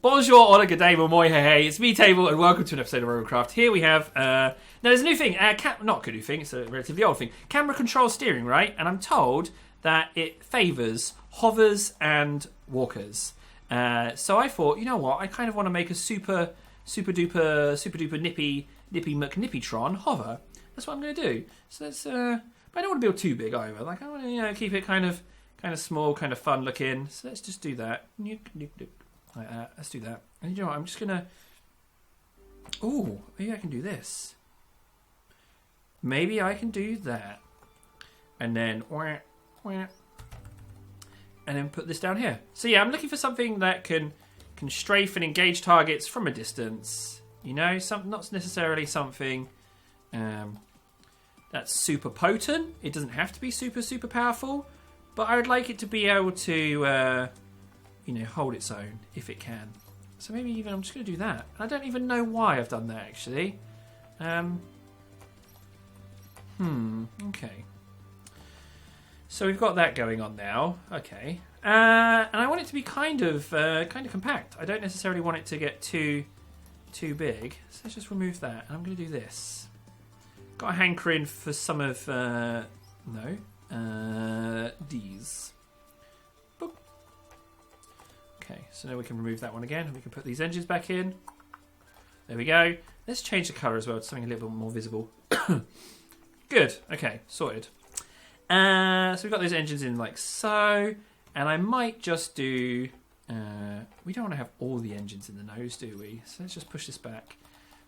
Bonjour, hola, good day, moi, hey, hey. It's me, Table, and welcome to an episode of Robocraft. Here we have, now there's a new thing, not a new thing, it's a relatively old thing. Camera control steering, right? And I'm told that it favours hovers and walkers. So I thought, you know what, I kind of want to make a super duper nippy McNippytron hover. That's what I'm going to do. So let's, but I don't want to build too big either. Like, I want to, keep it kind of small, kind of fun looking. So let's just do that. Like that. Let's do that. And you know what? I'm just gonna. Oh, maybe I can do this. Maybe I can do that, and then and then put this down here. So yeah, I'm looking for something that can strafe and engage targets from a distance. You know, not necessarily something that's super potent. It doesn't have to be super powerful, but I would like it to be able to. Hold its own if it can. So maybe even I'm just going to do that. I don't even know why I've done that actually. Okay. So we've got that going on now. Okay. And I want it to be kind of compact. I don't necessarily want it to get too big. So let's just remove that. And I'm going to do this. Got a hankering for some of these. Okay, so now we can remove that one again and we can put these engines back in. There we go. Let's change the colour as well to something a little bit more visible. Good. Okay, sorted. So we've got those engines in like so. And I might just do... we don't want to have all the engines in the nose, do we? So let's just push this back.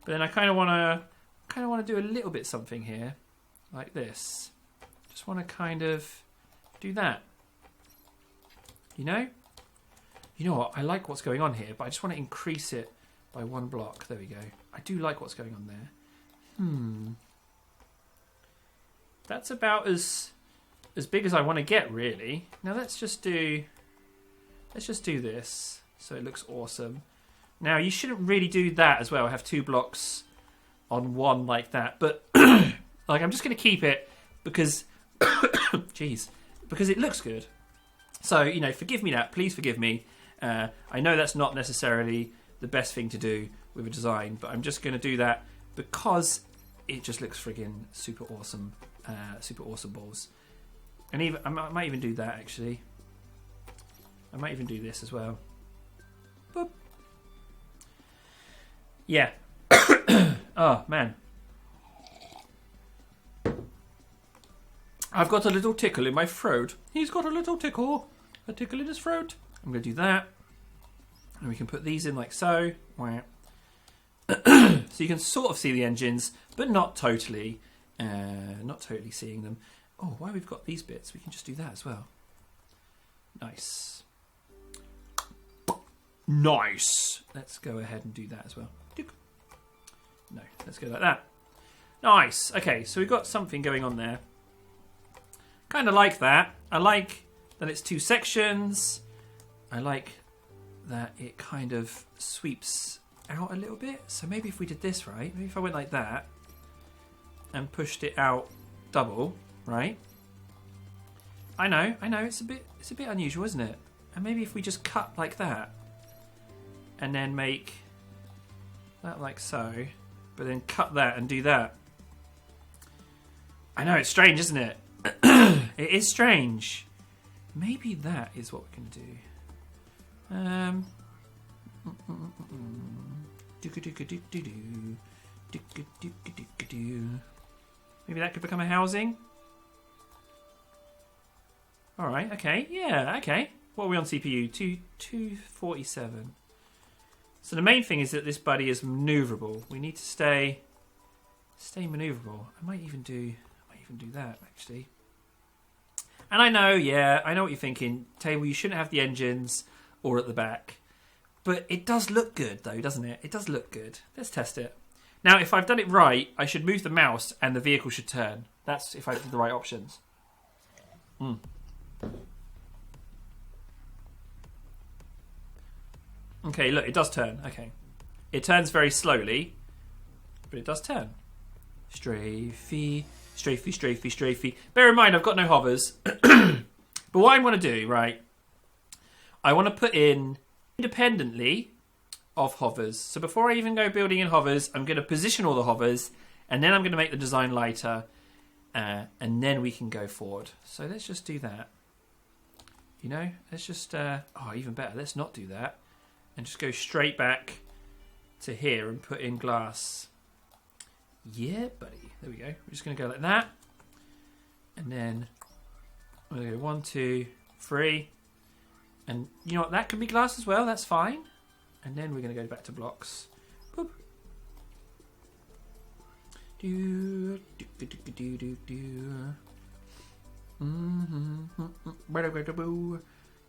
But then I kind of want to do a little bit something here. Like this. Just want to kind of do that. You know? You know what? I like what's going on here, but I just want to increase it by one block. There we go. I do like what's going on there. That's about as big as I want to get, really. Now let's just do this so it looks awesome. Now you shouldn't really do that as well. Have two blocks on one like that, but like I'm just going to keep it because, jeez, because it looks good. So forgive me that. Please forgive me. I know that's not necessarily the best thing to do with a design, but I'm just going to do that because it just looks friggin' super awesome balls. And even I might even do that actually. I might even do this as well. Boop. Yeah. Oh man. I've got a little tickle in my throat. He's got a little tickle. A tickle in his throat. I'm going to do that. And we can put these in like so. So you can sort of see the engines, but not totally. Not totally seeing them. Oh, while we've got these bits, we can just do that as well. Nice. Nice. Let's go ahead and do that as well. No, let's go like that. Nice. Okay, so we've got something going on there. Kind of like that. I like that it's two sections. I like that it kind of sweeps out a little bit. So maybe if we did this, right? Maybe if I went like that and pushed it out double, right? I know, it's a bit unusual, isn't it? And maybe if we just cut like that and then make that like so, but then cut that and do that. I know, it's strange, isn't it? It is strange. Maybe that is what we can do. Maybe that could become a housing. All right. Okay. Yeah. Okay. What are we on CPU? 247. So the main thing is that this buddy is maneuverable. We need to stay maneuverable. I might even do that actually. And I know, yeah, I know what you're thinking. Table, you shouldn't have the engines or at the back. But it does look good, though, doesn't it? It does look good. Let's test it. Now, if I've done it right, I should move the mouse and the vehicle should turn. That's if I did the right options. Okay, look, it does turn. Okay. It turns very slowly, but it does turn. Strafey. Bear in mind, I've got no hovers. But what I want to do, right, I want to put in independently of hovers. So before I even go building in hovers, I'm going to position all the hovers, and then I'm going to make the design lighter, and then we can go forward. So let's just do that. You know, let's just, even better, let's not do that. And just go straight back to here and put in glass. Yeah, buddy. There we go. We're just going to go like that. And then I'm going to go 1, 2, 3. And you know what? That could be glass as well. That's fine. And then we're going to go back to blocks. Boop. Do, do, do, do, do, do, do.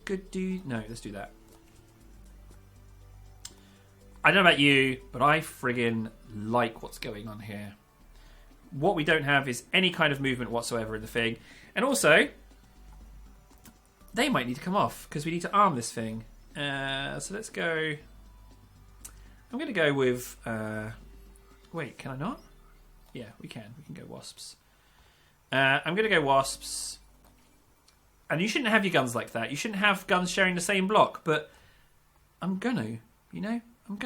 Good dude. No, let's do that. I don't know about you, but I friggin' like what's going on here. What we don't have is any kind of movement whatsoever in the thing. And also, they might need to come off because we need to arm this thing. So let's go. I'm going to go with. Wait, can I not? Yeah, we can. We can go wasps. I'm going to go wasps. And you shouldn't have your guns like that. You shouldn't have guns sharing the same block. But I'm gonna, you know, I'm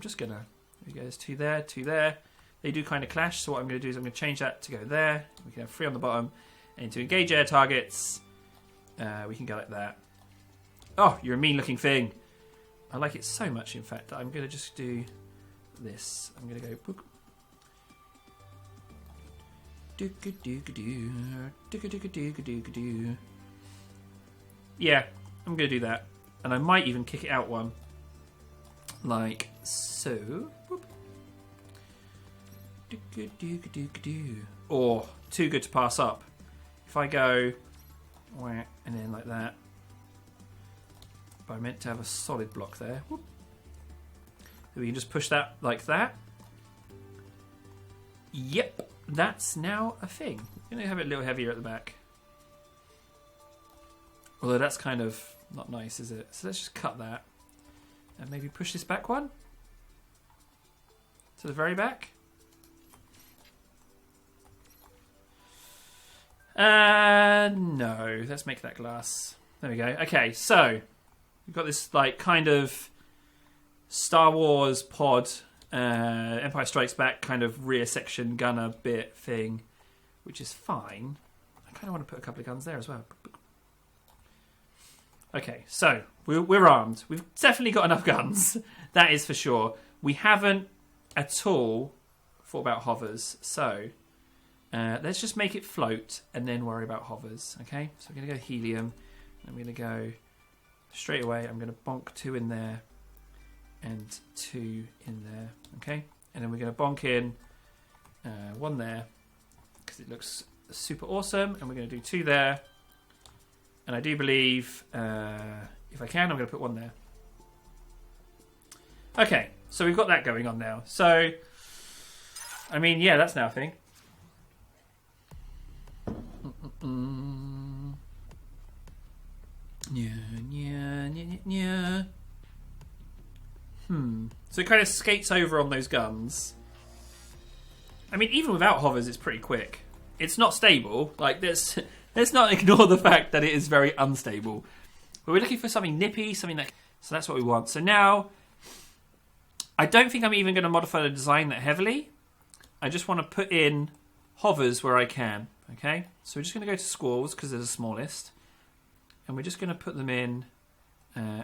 just gonna. There we go. There's 2 there, 2 there. They do kind of clash. So what I'm going to do is I'm going to change that to go there. We can have 3 on the bottom. And to engage air targets, we can go like that. Oh, you're a mean-looking thing. I like it so much, in fact, that I'm going to just do this. I'm going to go. Boop. Yeah, I'm going to do that. And I might even kick it out one. Like so. Or too good to pass up. If I go and then like that. But I meant to have a solid block there. So we can just push that like that. Yep. That's now a thing. I'm going to have it a little heavier at the back. Although that's kind of not nice, is it? So let's just cut that. And maybe push this back one. To the very back. No. Let's make that glass. There we go. Okay, so we've got this like kind of Star Wars pod Empire Strikes Back kind of rear section gunner bit thing, which is fine. I kind of want to put a couple of guns there as well. Okay, so we're armed. We've definitely got enough guns. That is for sure. We haven't at all thought about hovers. So let's just make it float and then worry about hovers. Okay, so we're going to go helium. I'm going to go straight away. I'm going to bonk 2 in there. And 2 in there, okay? And then we're going to bonk in 1 there because it looks super awesome. And we're going to do 2 there. And I do believe, if I can, I'm going to put 1 there. Okay, so we've got that going on now. So, I mean, yeah, that's now a thing. Yeah. So it kind of skates over on those guns. I mean, even without hovers, it's pretty quick. It's not stable. Like, let's not ignore the fact that it is very unstable. But we're looking for something nippy, something that. So that's what we want. So now, I don't think I'm even going to modify the design that heavily. I just want to put in hovers where I can. Okay. So we're just going to go to squalls because they're the smallest, and we're just going to put them in.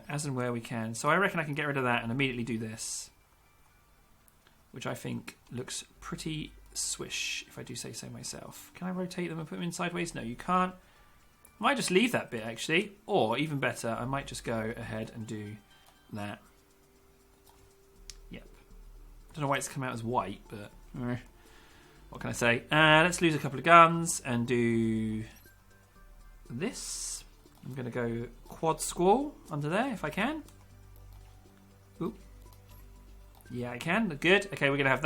As and where we can. So I reckon I can get rid of that and immediately do this. Which I think looks pretty swish, if I do say so myself. Can I rotate them and put them in sideways? No, you can't. I might just leave that bit, actually. Or, even better, I might just go ahead and do that. Yep. Don't know why it's come out as white, but... what can I say? Let's lose a couple of guns and do... this. I'm going to go quad squall under there if I can. Oop. Yeah, I can. Good. Okay, we're going to have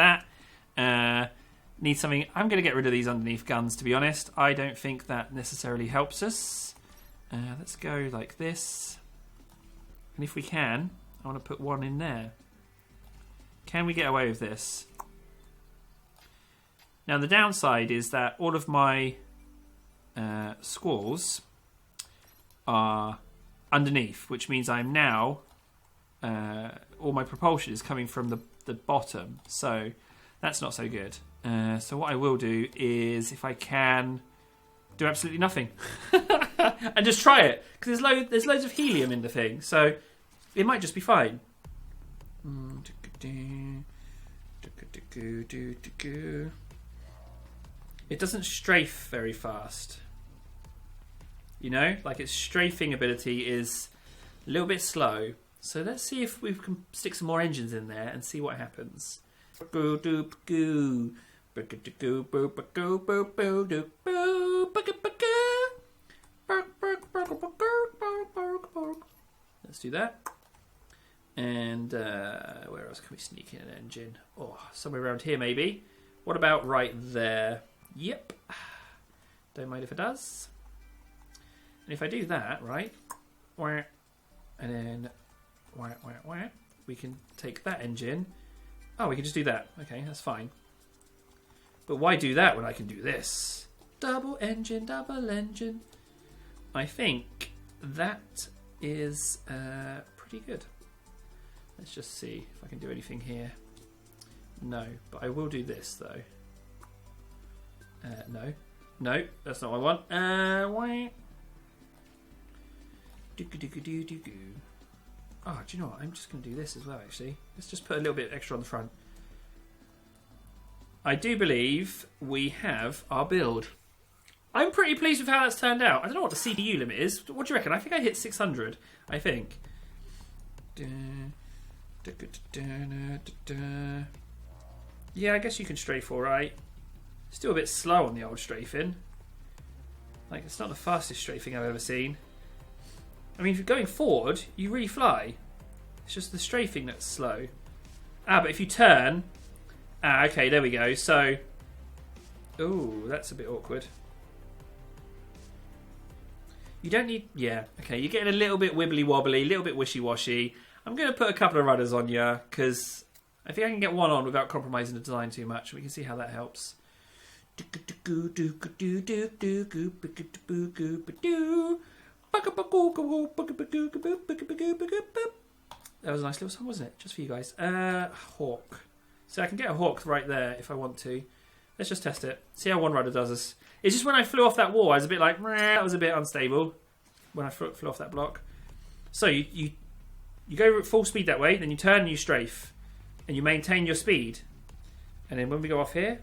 that. Need something. I'm going to get rid of these underneath guns, to be honest. I don't think that necessarily helps us. Let's go like this. And if we can, I want to put 1 in there. Can we get away with this? Now, the downside is that all of my squalls are underneath, which means I'm now all my propulsion is coming from the bottom, so that's not so good. So what I will do is, if I can, do absolutely nothing and just try it, because there's loads of helium in the thing, so it might just be fine. It doesn't strafe very fast. You know, like its strafing ability is a little bit slow. So let's see if we can stick some more engines in there and see what happens. Let's do that. And where else can we sneak in an engine? Oh, somewhere around here maybe. What about right there? Yep. Don't mind if it does. And if I do that, right, and then we can take that engine. Oh, we can just do that. Okay, that's fine. But why do that when I can do this? Double engine, double engine. I think that is pretty good. Let's just see if I can do anything here. No, but I will do this though. No, that's not what I want. Oh, do you know what? I'm just going to do this as well, actually. Let's just put a little bit extra on the front. I do believe we have our build. I'm pretty pleased with how that's turned out. I don't know what the CPU limit is. What do you reckon? I think I hit 600, I think. Yeah, I guess you can strafe all right. Still a bit slow on the old strafing. Like, it's not the fastest strafing I've ever seen. I mean, if you're going forward, you really fly. It's just the strafing that's slow. But if you turn... okay, there we go. So... ooh, that's a bit awkward. You don't need... yeah, okay, you're getting a little bit wibbly-wobbly, a little bit wishy-washy. I'm going to put a couple of rudders on you, because I think I can get one on without compromising the design too much. We can see how that helps. That was a nice little song, wasn't it? Just for you guys. Hawk. So I can get a hawk right there if I want to. Let's just test it. See how one rudder does this. It's just when I flew off that wall, I was a bit like, that was a bit unstable when I flew off that block. So you go full speed that way, then you turn and you strafe, and you maintain your speed. And then when we go off here,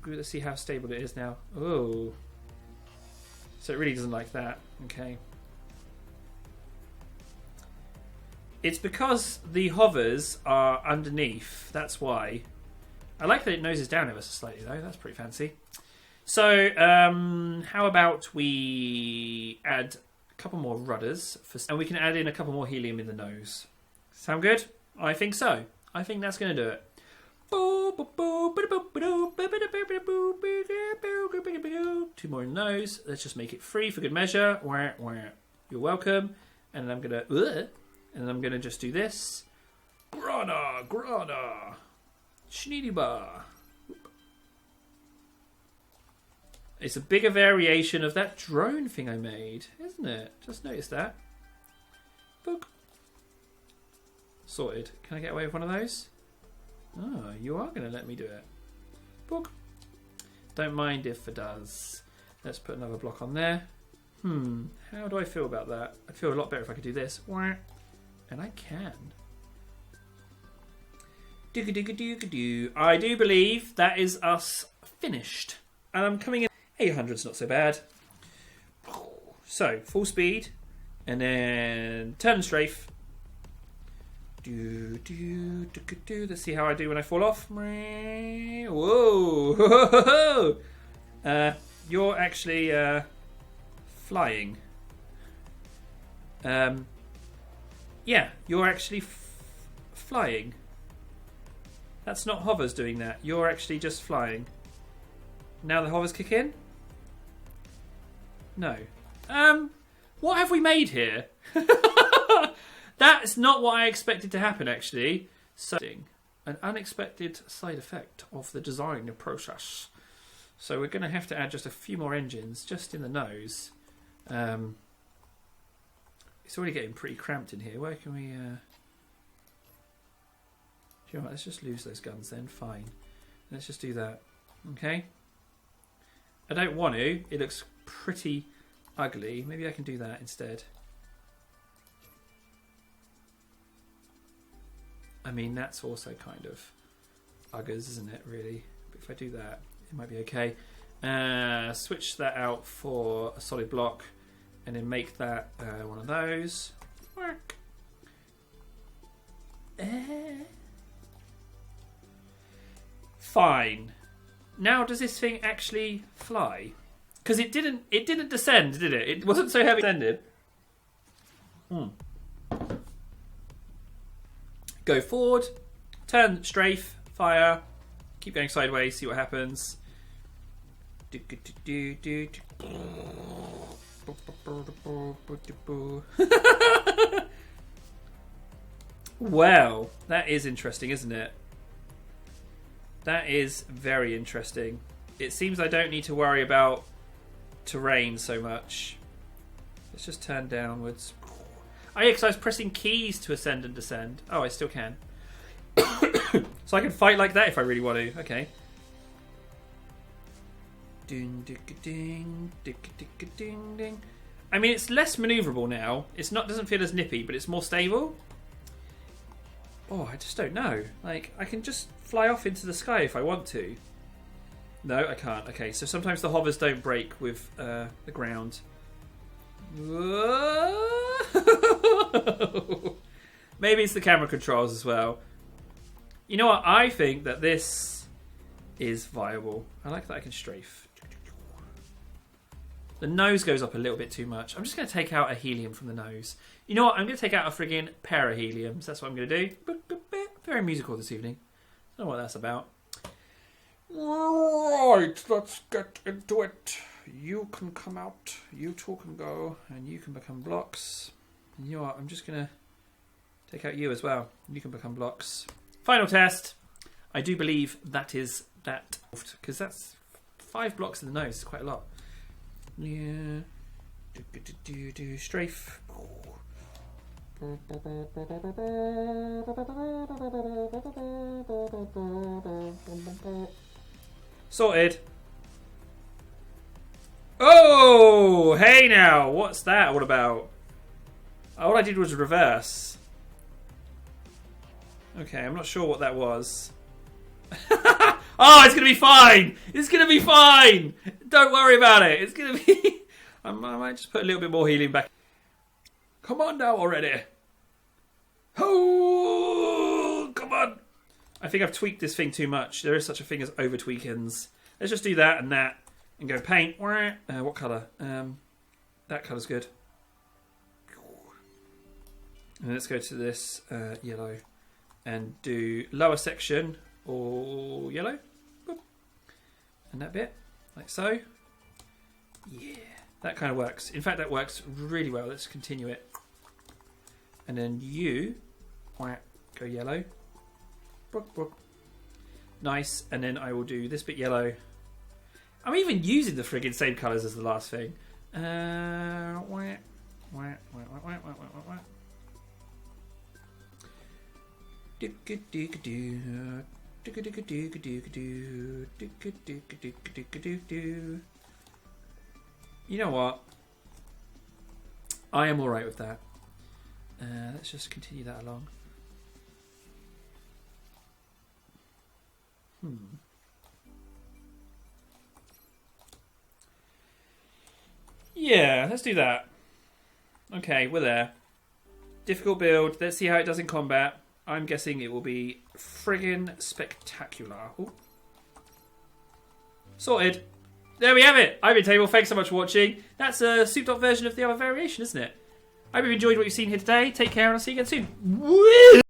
let's see how stable it is now. Oh, so it really doesn't like that. Okay. It's because the hovers are underneath. That's why. I like that it noses down ever so slightly, though. That's pretty fancy. So, how about we add a couple more rudders, and we can add in a couple more helium in the nose. Sound good? I think so. I think that's going to do it. Two more in the nose. Let's just make it free for good measure. You're welcome. And then I'm going to... and I'm going to just do this. Grana. Schneedibar. It's a bigger variation of that drone thing I made, isn't it? Just noticed that. Book. Sorted. Can I get away with one of those? Oh, you are going to let me do it. Book. Don't mind if it does. Let's put another block on there. How do I feel about that? I'd feel a lot better if I could do this. And I can. I do believe that is us finished. And I'm coming in. 800's not so bad. So, full speed. And then turn and strafe. Let's see how I do when I fall off. Whoa! You're actually flying. Yeah, you're actually flying. That's not hovers doing that. You're actually just flying. Now the hovers kick in? No. What have we made here? That's not what I expected to happen, actually. So, an unexpected side effect of the design process. So we're going to have to add just a few more engines, just in the nose. It's already getting pretty cramped in here. Where can we... You know what, let's just lose those guns then. Fine. Let's just do that. Okay. I don't want to. It looks pretty ugly. Maybe I can do that instead. I mean, that's also kind of uggers, isn't it, really? But if I do that, it might be okay. Switch that out for a solid block and then make that one of those. Work. Fine. Now does this thing actually fly? Because it didn't descend, did it? It wasn't so heavy descended. Go forward, turn strafe, fire, keep going sideways, see what happens. Well, that is interesting, isn't it? That is very interesting. It seems I don't need to worry about terrain so much. Let's just turn downwards. Oh yeah, because I was pressing keys to ascend and descend. Oh, I still can. So I can fight like that if I really want to. Okay. I mean, it's less maneuverable now. It's not doesn't feel as nippy, but it's more stable. Oh, I just don't know. Like, I can just fly off into the sky if I want to. No, I can't. Okay, so sometimes the hovers don't break with the ground. Maybe it's the camera controls as well. You know what? I think that this is viable. I like that I can strafe. The nose goes up a little bit too much. I'm just going to take out a helium from the nose. You know what? I'm going to take out a friggin' pair of heliums. That's what I'm going to do. Very musical this evening. I don't know what that's about. Right, let's get into it. You can come out. You two can go. And you can become blocks. And you know what? I'm just going to take out you as well. You can become blocks. Final test. I do believe that is that. Because that's 5 blocks in the nose. It's quite a lot. Yeah. Strafe. Sorted. Oh, hey now. What's that all about? All I did was reverse. Okay, I'm not sure what that was. Oh, it's going to be fine. It's going to be fine. Don't worry about it. It's going to be... I might just put a little bit more helium back. Come on now already. Oh, come on. I think I've tweaked this thing too much. There is such a thing as over tweakings. Let's just do that and go paint. What colour? That colour's good. And let's go to this yellow and do lower section or yellow. Boop. And that bit, like so. Yeah, that kind of works. In fact, that works really well. Let's continue it. And then you go yellow. Nice. And then I will do this bit yellow. I'm even using the friggin' same colours as the last thing. You know what? I am alright with that. Let's just continue that along. Yeah, let's do that. Okay, we're there. Difficult build. Let's see how it does in combat. I'm guessing it will be friggin' spectacular. Ooh. Sorted. There we have it. I've been Table. Thanks so much for watching. That's a souped up version of the other variation, isn't it? I hope you've enjoyed what you've seen here today. Take care and I'll see you again soon. Woo!